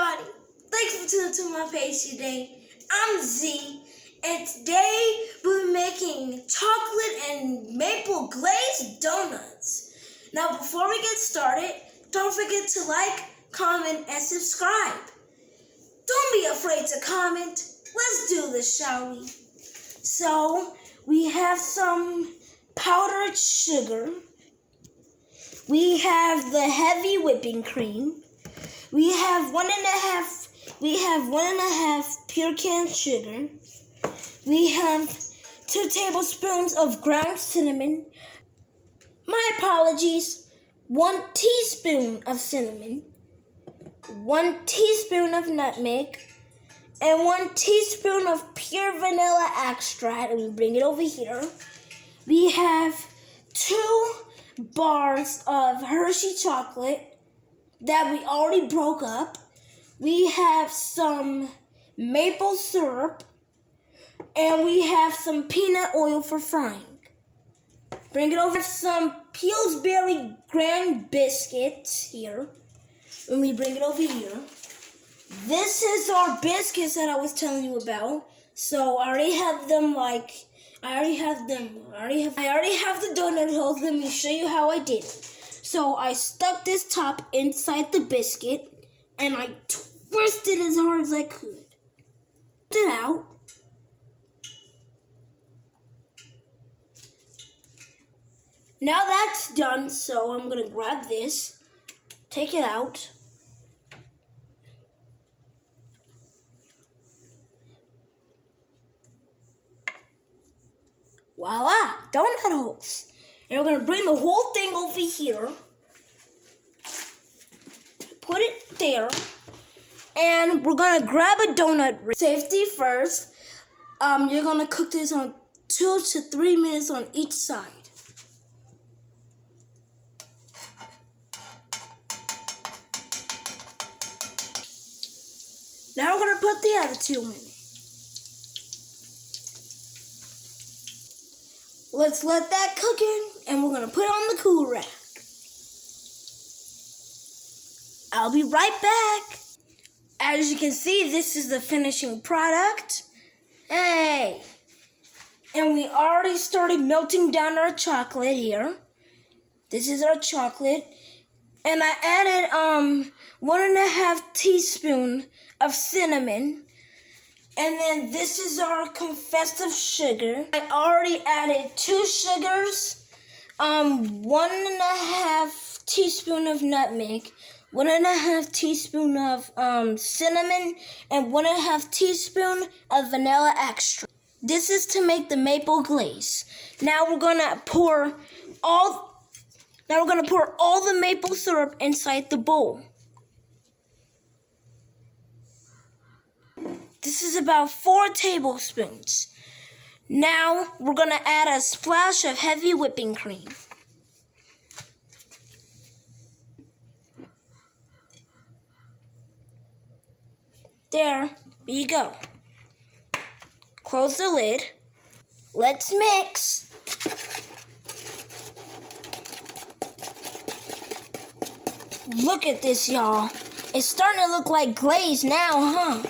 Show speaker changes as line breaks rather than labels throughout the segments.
everybody, thanks for tuning to my page today. I'm Z, and today we're making chocolate and maple glazed donuts. Now before we get started, don't forget to like, comment, and subscribe. Don't be afraid to comment. Let's do this, shall we? So, we have some powdered sugar. We have the heavy whipping cream. We have one and a half pure cane sugar. We have 2 tablespoons of ground cinnamon. My apologies. 1 teaspoon of cinnamon. 1 teaspoon of nutmeg. And 1 teaspoon of pure vanilla extract. And we bring it over here. We have 2 bars of Hershey chocolate that we already broke up. We have some maple syrup, and we have some peanut oil for frying. Bring it over. Some Pillsbury graham biscuits here, and we bring it over here. This is our biscuits that I was telling you about. So I already have them. I already have the donut holes. Let me show you how I did it. So I stuck this top inside the biscuit, and I twisted as hard as I could. Get it out. Now that's done, so I'm gonna grab this, take it out. Voila, donut holes. And we're gonna bring the whole thing over here. Put it there. And we're gonna grab a donut. Safety first. You're gonna cook this on 2 to 3 minutes on each side. Now we're gonna put the other 2 in. Let's let that cook in, and we're gonna put it on the cool rack. I'll be right back. As you can see, this is the finishing product. Hey! And we already started melting down our chocolate here. This is our chocolate. And I added 1.5 teaspoon of cinnamon. And then this is our confectioners sugar. I already added 2 sugars, 1.5 teaspoon of nutmeg, 1.5 teaspoon of cinnamon, and 1.5 teaspoon of vanilla extract. This is to make the maple glaze. Now we're gonna pour all the maple syrup inside the bowl. This is about 4 tablespoons. Now we're gonna add a splash of heavy whipping cream. There you go. Close the lid. Let's mix. Look at this, y'all. It's starting to look like glaze now, huh?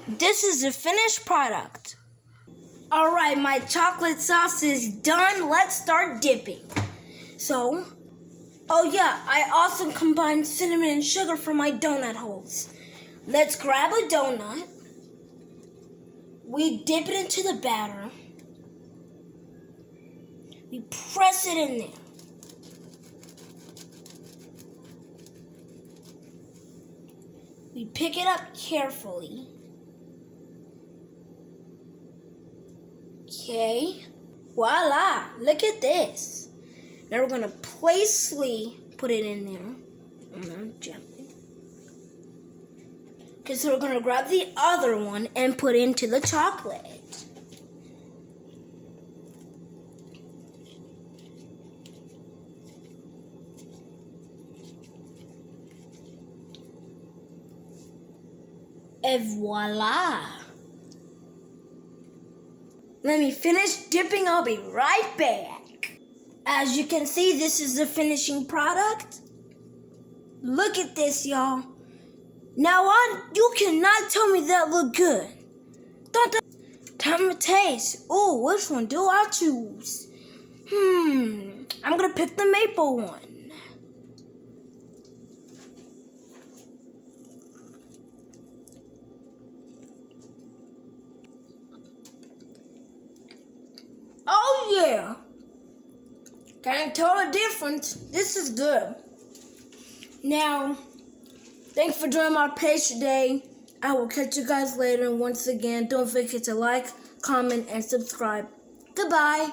This is the finished product. All right, my chocolate sauce is done. Let's start dipping. So, oh yeah, I also combined cinnamon and sugar for my donut holes. Let's grab a donut. We dip it into the batter. We press it in there. We pick it up carefully. Okay, voila, look at this. Now we're gonna placely put it in there, gently. Okay, so we're gonna grab the other one and put it into the chocolate. And voila. Let me finish dipping. I'll be right back. As you can see, this is the finishing product. Look at this, y'all. Now you cannot tell me that look good. Time to taste. Ooh, which one do I choose? I'm gonna pick the maple one. Oh yeah. Can't tell the difference. This is good. Now, thanks for joining my page today. I will catch you guys later. Once again, don't forget to like, comment, and subscribe. Goodbye.